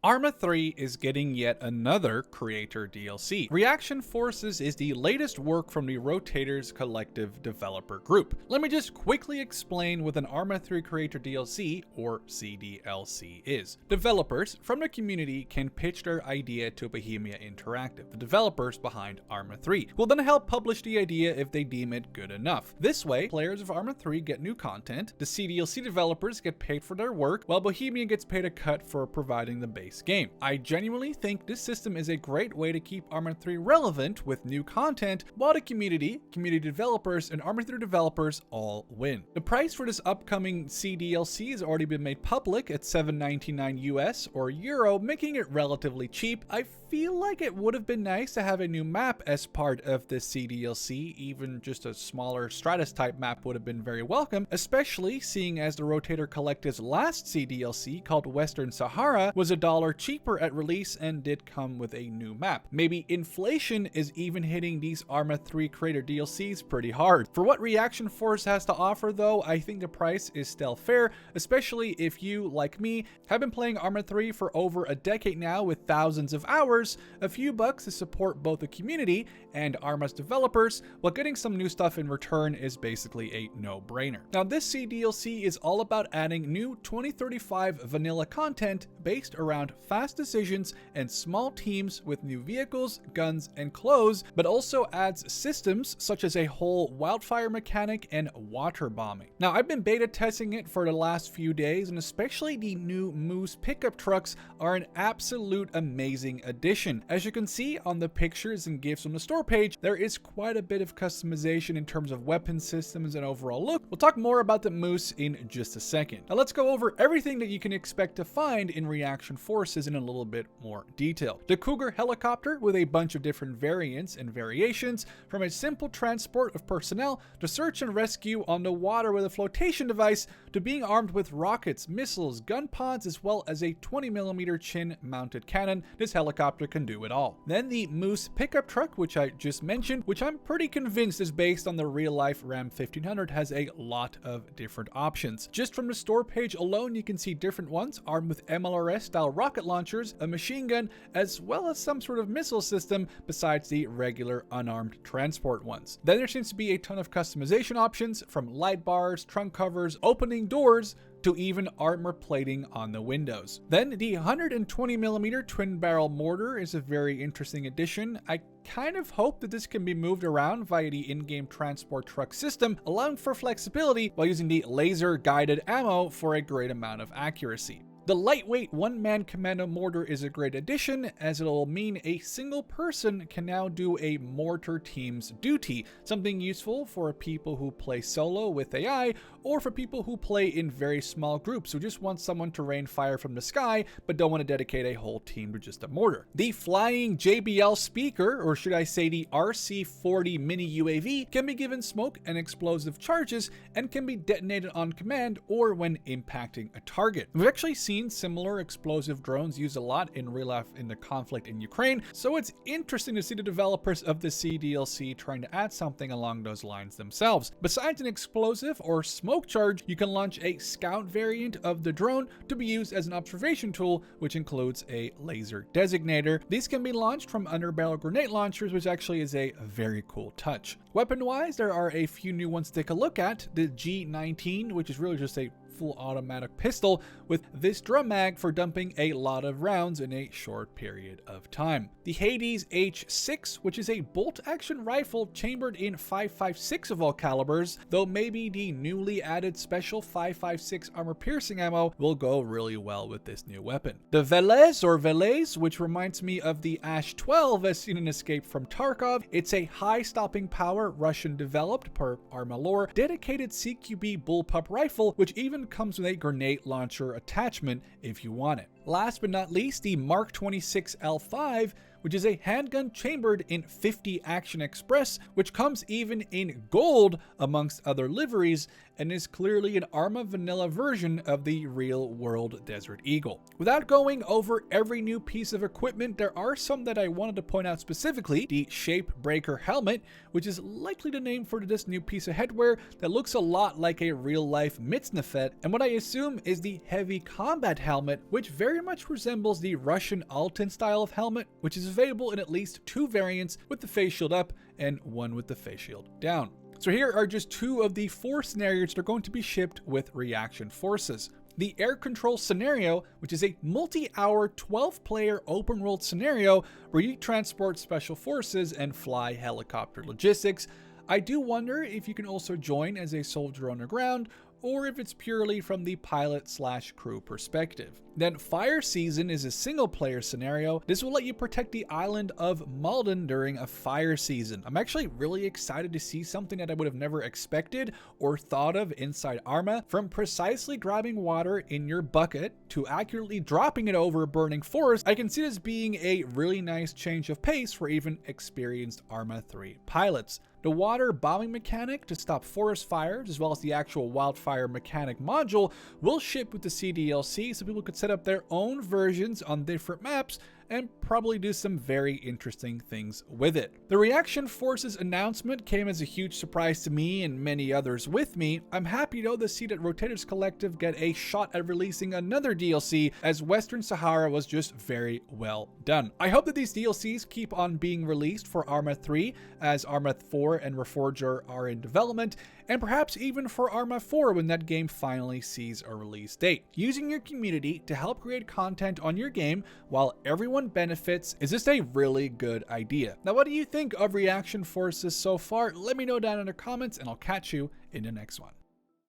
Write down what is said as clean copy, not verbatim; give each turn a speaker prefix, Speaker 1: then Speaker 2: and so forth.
Speaker 1: ARMA 3 is getting yet another creator DLC. Reaction Forces is the latest work from the Rotators Collective developer group. Let me just quickly explain what an ARMA 3 creator DLC, or CDLC, is. Developers from the community can pitch their idea to Bohemia Interactive, the developers behind ARMA 3, who will then help publish the idea if they deem it good enough. This way, players of ARMA 3 get new content, the CDLC developers get paid for their work, while Bohemia gets paid a cut for providing the base game. I genuinely think this system is a great way to keep ARMA 3 relevant with new content, while the community developers, and ARMA 3 developers all win. The price for this upcoming CDLC has already been made public at $7.99 US or Euro, making it relatively cheap. I feel like it would have been nice to have a new map as part of this CDLC, even just a smaller Stratus type map would have been very welcome, especially seeing as the Rotator Collective's last CDLC, called Western Sahara, was $1 cheaper at release and did come with a new map. Maybe inflation is even hitting these ARMA 3 creator DLCs pretty hard. For what Reaction Force has to offer though, I think the price is still fair, especially if you, like me, have been playing ARMA 3 for over a decade now with thousands of hours. A few bucks to support both the community and ARMA's developers, while getting some new stuff in return is basically a no-brainer. Now this CDLC is all about adding new 2035 vanilla content based around fast decisions and small teams with new vehicles, guns, and clothes, but also adds systems such as a whole wildfire mechanic and water bombing. Now I've been beta testing it for the last few days, and especially the new Moose pickup trucks are an absolute amazing addition. As you can see on the pictures and GIFs on the store page, there is quite a bit of customization in terms of weapon systems and overall look. We'll talk more about the Moose in just a second. Now let's go over everything that you can expect to find in Reaction Forces in a little bit more detail. The Cougar helicopter with a bunch of different variants and variations, from a simple transport of personnel to search and rescue on the water with a flotation device, to being armed with rockets, missiles, gun pods, as well as a 20mm chin mounted cannon. This helicopter can do it all. Then the Moose pickup truck, which I just mentioned, which I'm pretty convinced is based on the real life Ram 1500, has a lot of different options. Just from the store page alone, you can see different ones armed with MLRS style rocket launchers, a machine gun, as well as some sort of missile system besides the regular unarmed transport ones. Then there seems to be a ton of customization options, from light bars, trunk covers, opening doors, to even armor plating on the windows. Then the 120mm twin barrel mortar is a very interesting addition. I kind of hope that this can be moved around via the in-game transport truck system, allowing for flexibility while using the laser guided ammo for a great amount of accuracy. The lightweight one-man commando mortar is a great addition, as it'll mean a single person can now do a mortar team's duty, something useful for people who play solo with AI, or for people who play in very small groups who just want someone to rain fire from the sky but don't want to dedicate a whole team to just a mortar. The flying JBL speaker, or should I say the RC-40 mini UAV, can be given smoke and explosive charges and can be detonated on command or when impacting a target. We've actually seen similar explosive drones used a lot in real life in the conflict in Ukraine, so it's interesting to see the developers of the CDLC trying to add something along those lines themselves. Besides an explosive or smoke charge, you can launch a scout variant of the drone to be used as an observation tool, which includes a laser designator. These can be launched from underbarrel grenade launchers, which actually is a very cool touch. Weapon-wise, there are a few new ones to take a look at. The G19, which is really just a full automatic pistol with this drum mag for dumping a lot of rounds in a short period of time. The Hades H6, which is a bolt-action rifle chambered in 5.56 of all calibers, though maybe the newly added special 5.56 armor-piercing ammo will go really well with this new weapon. The Velez, which reminds me of the Ash 12 as seen in Escape from Tarkov. It's a high stopping power, Russian-developed per ARMA lore, dedicated CQB bullpup rifle, which even comes with a grenade launcher attachment if you want it. Last but not least, the Mark 26 L5, which is a handgun chambered in 50 Action Express, which comes even in gold amongst other liveries, and is clearly an ARMA vanilla version of the real-world Desert Eagle. Without going over every new piece of equipment, there are some that I wanted to point out specifically. The Shape Breaker helmet, which is likely the name for this new piece of headwear that looks a lot like a real-life Mitznefet, and what I assume is the Heavy Combat helmet, which very much resembles the Russian Altan style of helmet, which is available in at least 2 variants with the face shield up and one with the face shield down. So here are just 2 of the 4 scenarios that are going to be shipped with reaction forces. The Air Control scenario, which is a multi-hour 12-player open-world scenario where you transport special forces and fly helicopter logistics. I do wonder if you can also join as a soldier on the ground, or if it's purely from the pilot/crew perspective. Then Fire Season is a single-player scenario. This will let you protect the island of Malden during a fire season. I'm actually really excited to see something that I would have never expected or thought of inside ARMA. From precisely grabbing water in your bucket to accurately dropping it over a burning forest, I can see this being a really nice change of pace for even experienced ARMA 3 pilots. The water bombing mechanic to stop forest fires, as well as the actual wildfire mechanic module, will ship with the CDLC, so people could set up their own versions on different maps and probably do some very interesting things with it. The Reaction Forces announcement came as a huge surprise to me and many others with me. I'm happy though to see that Rotators Collective get a shot at releasing another DLC, as Western Sahara was just very well done. I hope that these DLCs keep on being released for ARMA 3, as ARMA 4 and Reforger are in development, and perhaps even for ARMA 4 when that game finally sees a release date. Using your community to help create content on your game while everyone benefits is just a really good idea. Now, what do you think of Reaction Forces so far? Let me know down in the comments, and I'll catch you in the next one.